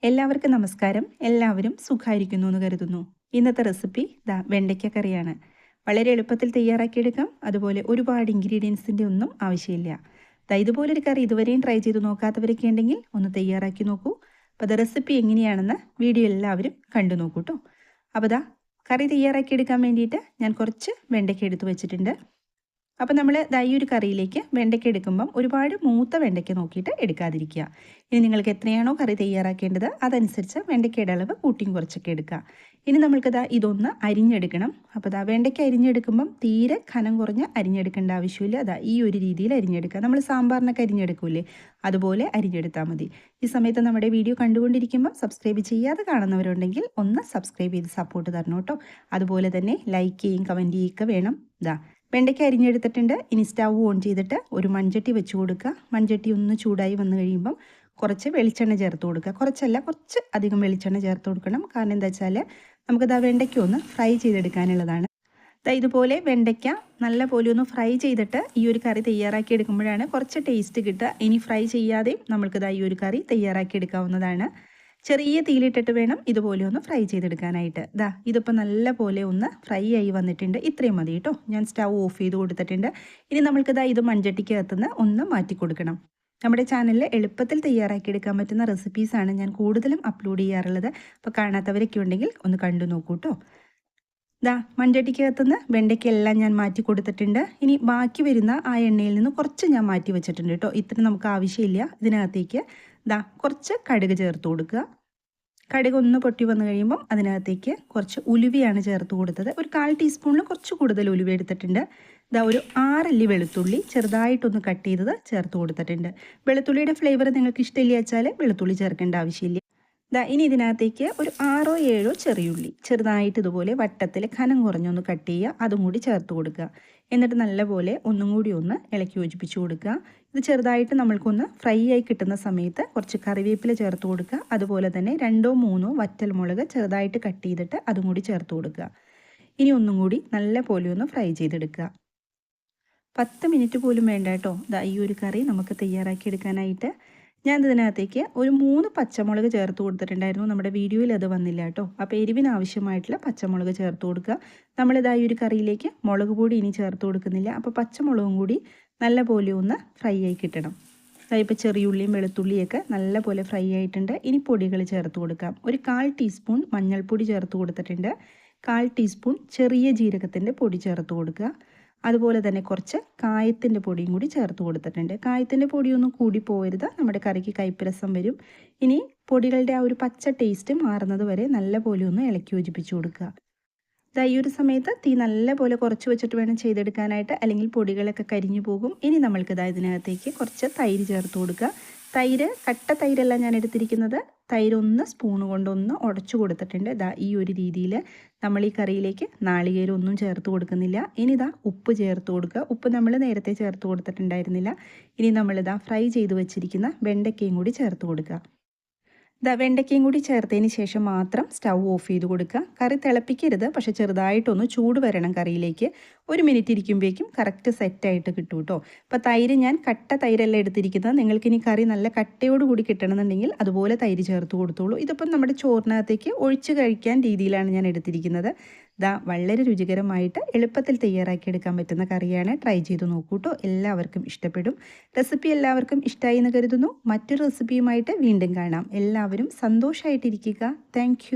എല്ലാവർക്കും നമസ്കാരം. എല്ലാവരും സുഖമായിരിക്കുന്നു എന്ന് കരുതുന്നു. ഇന്നത്തെ റെസിപ്പി വെണ്ടയ്ക്ക കറിയാണ്. വളരെ എളുപ്പത്തിൽ തയ്യാറാക്കിയെടുക്കാം. അതുപോലെ ഒരുപാട് ഇൻഗ്രീഡിയൻസിൻ്റെ ഒന്നും ആവശ്യമില്ല. ഇതുപോലൊരു കറി ഇതുവരെയും ട്രൈ ചെയ്ത് നോക്കാത്തവരൊക്കെ ഉണ്ടെങ്കിൽ ഒന്ന് തയ്യാറാക്കി നോക്കൂ. അപ്പോൾ റെസിപ്പി എങ്ങനെയാണെന്ന് വീഡിയോ എല്ലാവരും കണ്ടു നോക്കൂ കേട്ടോ. അപ്പോൾ കറി തയ്യാറാക്കിയെടുക്കാൻ വേണ്ടിയിട്ട് ഞാൻ കുറച്ച് വെണ്ടയ്ക്ക എടുത്ത് വെച്ചിട്ടുണ്ട്. അപ്പോൾ നമ്മൾ ഈ ഒരു കറിയിലേക്ക് വെണ്ടയ്ക്ക എടുക്കുമ്പം ഒരുപാട് മൂത്ത വെണ്ടയ്ക്ക നോക്കിയിട്ട് എടുക്കാതിരിക്കുക. ഇനി നിങ്ങൾക്ക് എത്രയാണോ കറി തയ്യാറാക്കേണ്ടത് അതനുസരിച്ച് വെണ്ടയ്ക്കയുടെ അളവ് കൂട്ടിയും കുറച്ചൊക്കെ എടുക്കുക. ഇനി നമ്മൾക്ക് ഇതൊന്ന് അരിഞ്ഞെടുക്കണം. അപ്പോൾ വെണ്ടയ്ക്ക അരിഞ്ഞെടുക്കുമ്പം തീരെ കനം കുറഞ്ഞ് അരിഞ്ഞെടുക്കേണ്ട ആവശ്യമില്ല. ഈ ഒരു രീതിയിൽ അരിഞ്ഞെടുക്കുക. നമ്മൾ സാമ്പാറിനൊക്കെ അരിഞ്ഞെടുക്കൂലേ, അതുപോലെ അരിഞ്ഞെടുത്താൽ മതി. ഈ സമയത്ത് നമ്മുടെ വീഡിയോ കണ്ടുകൊണ്ടിരിക്കുമ്പോൾ സബ്സ്ക്രൈബ് ചെയ്യാതെ കാണുന്നവരുണ്ടെങ്കിൽ ഒന്ന് സബ്സ്ക്രൈബ് ചെയ്ത് സപ്പോർട്ട് തരണം കേട്ടോ. അതുപോലെ തന്നെ ലൈക്ക് ചെയ്യും കമൻറ്റ് ചെയ്യുക വേണം. വെണ്ടയ്ക്ക അരിഞ്ഞെടുത്തിട്ടുണ്ട്. ഇനി സ്റ്റൗ ഓൺ ചെയ്തിട്ട് ഒരു മൺചട്ടി വെച്ച് കൊടുക്കുക. മൺചട്ടി ഒന്ന് ചൂടായി വന്നു കഴിയുമ്പം കുറച്ച് വെളിച്ചെണ്ണ ചേർത്ത് കൊടുക്കുക. കുറച്ചല്ല, കുറച്ച് അധികം വെളിച്ചെണ്ണ ചേർത്ത് കൊടുക്കണം. കാരണം എന്താ വെച്ചാൽ നമുക്ക് വെണ്ടയ്ക്ക ഒന്ന് ഫ്രൈ ചെയ്തെടുക്കാനുള്ളതാണ്. ഇതുപോലെ വെണ്ടയ്ക്ക നല്ല പോലെ ഒന്ന് ഫ്രൈ ചെയ്തിട്ട് ഈ ഒരു കറി തയ്യാറാക്കി എടുക്കുമ്പോഴാണ് കുറച്ച് ടേസ്റ്റ് കിട്ടുക. ഇനി ഫ്രൈ ചെയ്യാതെയും നമ്മൾക്ക് ഈ ഒരു കറി തയ്യാറാക്കി എടുക്കാവുന്നതാണ്. ചെറിയ തീയിലിട്ടിട്ട് വേണം ഇതുപോലെ ഒന്ന് ഫ്രൈ ചെയ്തെടുക്കാനായിട്ട്. ഇതിപ്പോൾ നല്ല പോലെ ഒന്ന് ഫ്രൈ ആയി വന്നിട്ടുണ്ട്. ഇത്രയും മതി കേട്ടോ. ഞാൻ സ്റ്റൗ ഓഫ് ചെയ്ത് കൊടുത്തിട്ടുണ്ട്. ഇനി നമ്മൾക്ക് ഇത് മൺചട്ടിക്കകത്തുനിന്ന് ഒന്ന് മാറ്റി കൊടുക്കണം. നമ്മുടെ ചാനലിൽ എളുപ്പത്തിൽ തയ്യാറാക്കിയെടുക്കാൻ പറ്റുന്ന റെസിപ്പീസാണ് ഞാൻ കൂടുതലും അപ്ലോഡ് ചെയ്യാറുള്ളത്. അപ്പോൾ കാണാത്തവരൊക്കെ ഉണ്ടെങ്കിൽ ഒന്ന് കണ്ടു നോക്കൂ കേട്ടോ. മൺചട്ടിക്കകത്തുനിന്ന് വെണ്ടയ്ക്കെല്ലാം ഞാൻ മാറ്റി കൊടുത്തിട്ടുണ്ട്. ഇനി ബാക്കി വരുന്ന ആ എണ്ണയിൽ നിന്ന് കുറച്ച് ഞാൻ മാറ്റി വെച്ചിട്ടുണ്ട് കേട്ടോ. ഇത്ര നമുക്ക് ആവശ്യമില്ല. ഇതിനകത്തേക്ക് കുറച്ച് കടുക് ചേർത്ത് കൊടുക്കുക. കടുക് ഒന്ന് പൊട്ടി വന്നു കഴിയുമ്പം അതിനകത്തേക്ക് കുറച്ച് ഉലുവയാണ് ചേർത്ത് കൊടുത്തത്. ഒരു 1/4 ടീസ്പൂണിൽ കുറച്ച് കൂടുതൽ ഉലുവ എടുത്തിട്ടുണ്ട്. ഒരു 6 അല്ലി വെളുത്തുള്ളി ചെറുതായിട്ടൊന്ന് കട്ട് ചെയ്തത് ചേർത്ത് കൊടുത്തിട്ടുണ്ട്. വെളുത്തുള്ളിയുടെ ഫ്ലേവർ നിങ്ങൾക്ക് ഇഷ്ടമില്ല വെച്ചാൽ വെളുത്തുള്ളി ചേർക്കേണ്ട ആവശ്യമില്ല. ഇനി ഇതിനകത്തേക്ക് ഒരു 6 or 7 ചെറിയുള്ളി ചെറുതായിട്ട് ഇതുപോലെ വട്ടത്തിൽ കനം കുറഞ്ഞൊന്ന് കട്ട് ചെയ്യുക. അതും കൂടി ചേർത്ത് കൊടുക്കുക. എന്നിട്ട് നല്ലപോലെ ഒന്നും കൂടി ഒന്ന് ഇളക്കി യോജിപ്പിച്ച് കൊടുക്കുക. ഇത് ചെറുതായിട്ട് നമ്മൾക്കൊന്ന് ഫ്രൈ ആയി കിട്ടുന്ന സമയത്ത് കുറച്ച് കറിവേപ്പില ചേർത്ത് കൊടുക്കുക. അതുപോലെ തന്നെ 2 or 3 വറ്റൽമുളക് ചെറുതായിട്ട് കട്ട് ചെയ്തിട്ട് അതും കൂടി ചേർത്ത് കൊടുക്കുക. ഇനി ഒന്നും കൂടി നല്ല പോലെ ഒന്ന് ഫ്രൈ ചെയ്തെടുക്കുക. 10 മിനിറ്റ് പോലും വേണ്ട കേട്ടോ. ഈ ഒരു കറി നമുക്ക് തയ്യാറാക്കി എടുക്കാനായിട്ട്. ഞാൻ ഇതിനകത്തേക്ക് ഒരു 3 പച്ചമുളക് ചേർത്ത് കൊടുത്തിട്ടുണ്ടായിരുന്നു. നമ്മുടെ വീഡിയോയിൽ അത് വന്നില്ല കേട്ടോ. അപ്പോൾ എരിവിന് ആവശ്യമായിട്ടുള്ള പച്ചമുളക് ചേർത്ത് കൊടുക്കുക. ഈ ഒരു കറിയിലേക്ക് മുളക് പൊടി ഇനി ചേർത്ത് കൊടുക്കുന്നില്ല. അപ്പോൾ പച്ചമുളകും കൂടി നല്ല പോലെ ഒന്ന് ഫ്രൈ ആയി കിട്ടണം. ഇപ്പോൾ ചെറിയുള്ളിയും വെളുത്തുള്ളിയൊക്കെ നല്ല പോലെ ഫ്രൈ ആയിട്ടുണ്ട്. ഇനി പൊടികൾ ചേർത്ത് കൊടുക്കാം. ഒരു 1/4 ടീസ്പൂൺ മഞ്ഞൾപ്പൊടി ചേർത്ത് കൊടുത്തിട്ടുണ്ട്. 1/4 ടീസ്പൂൺ ചെറിയ ജീരകത്തിൻ്റെ പൊടി ചേർത്ത് കൊടുക്കുക. അതുപോലെ തന്നെ കുറച്ച് കായത്തിൻ്റെ പൊടിയും കൂടി ചേർത്ത് കൊടുത്തിട്ടുണ്ട്. കായത്തിൻ്റെ പൊടിയൊന്നും കൂടി പോകരുത്, നമ്മുടെ കറിക്ക് കയ്പ്പരസം വരും. ഇനി പൊടികളുടെ ആ ഒരു പച്ച ടേസ്റ്റ് മാറുന്നത് വരെ നല്ല പോലെ ഒന്ന് ഇളക്കി യോജിപ്പിച്ച് കൊടുക്കുക. ഈ ഒരു സമയത്ത് തീ നല്ല പോലെ കുറച്ച് വെച്ചിട്ട് വേണം ചെയ്തെടുക്കാനായിട്ട്, അല്ലെങ്കിൽ പൊടികളൊക്കെ കരിഞ്ഞു പോകും. ഇനി നമ്മൾക്ക് ഇതിനകത്തേക്ക് കുറച്ച് തൈര് ചേർത്ത് കൊടുക്കുക. തൈര് കട്ട തൈരല്ല ഞാൻ എടുത്തിരിക്കുന്നത്. തൈര് 1 സ്പൂൺ കൊണ്ടൊന്ന് ഉടച്ചു കൊടുത്തിട്ടുണ്ട്. ഈ ഒരു രീതിയിൽ നമ്മൾ ഈ കറിയിലേക്ക് നാളികേരം ഒന്നും ചേർത്ത് കൊടുക്കുന്നില്ല. ഇനി ഉപ്പ് ചേർത്ത് കൊടുക്കുക. ഉപ്പ് നമ്മൾ നേരത്തെ ചേർത്ത് കൊടുത്തിട്ടുണ്ടായിരുന്നില്ല. ഇനി നമ്മൾ ഫ്രൈ ചെയ്ത് വെച്ചിരിക്കുന്ന വെണ്ടയ്ക്കയും കൂടി ചേർത്ത് കൊടുക്കുക. വെണ്ടയ്ക്കയും കൂടി ചേർത്തതിന് ശേഷം മാത്രം സ്റ്റൗ ഓഫ് ചെയ്ത് കൊടുക്കുക. കറി തിളപ്പിക്കരുത്, പക്ഷെ ചെറുതായിട്ടൊന്ന് ചൂട് വരണം കറിയിലേക്ക്. 1 മിനിറ്റ് ഇരിക്കുമ്പോഴേക്കും കറക്റ്റ് സെറ്റായിട്ട് കിട്ടും കേട്ടോ. അപ്പോൾ തൈര് ഞാൻ കട്ട തൈരല്ല എടുത്തിരിക്കുന്നത്. നിങ്ങൾക്കിനി കറി നല്ല കട്ടയോടുകൂടി കിട്ടണമെന്നുണ്ടെങ്കിൽ അതുപോലെ തൈര് ചേർത്ത് കൊടുത്തോളൂ. ഇതിപ്പം നമ്മുടെ ചോറിനകത്തേക്ക് ഒഴിച്ച് കഴിക്കാൻ രീതിയിലാണ് ഞാൻ എടുത്തിരിക്കുന്നത്. വളരെ രുചികരമായിട്ട് എളുപ്പത്തിൽ തയ്യാറാക്കിയെടുക്കാൻ പറ്റുന്ന കറിയാണ്. ട്രൈ ചെയ്ത് നോക്കൂ കേട്ടോ. എല്ലാവർക്കും ഇഷ്ടപ്പെടും. റെസിപ്പി എല്ലാവർക്കും ഇഷ്ടമായി എന്ന് കരുതുന്നു. മറ്റൊരു റെസിപ്പിയുമായിട്ട് വീണ്ടും കാണാം. എല്ലാവരും സന്തോഷമായിട്ടിരിക്കുക. താങ്ക്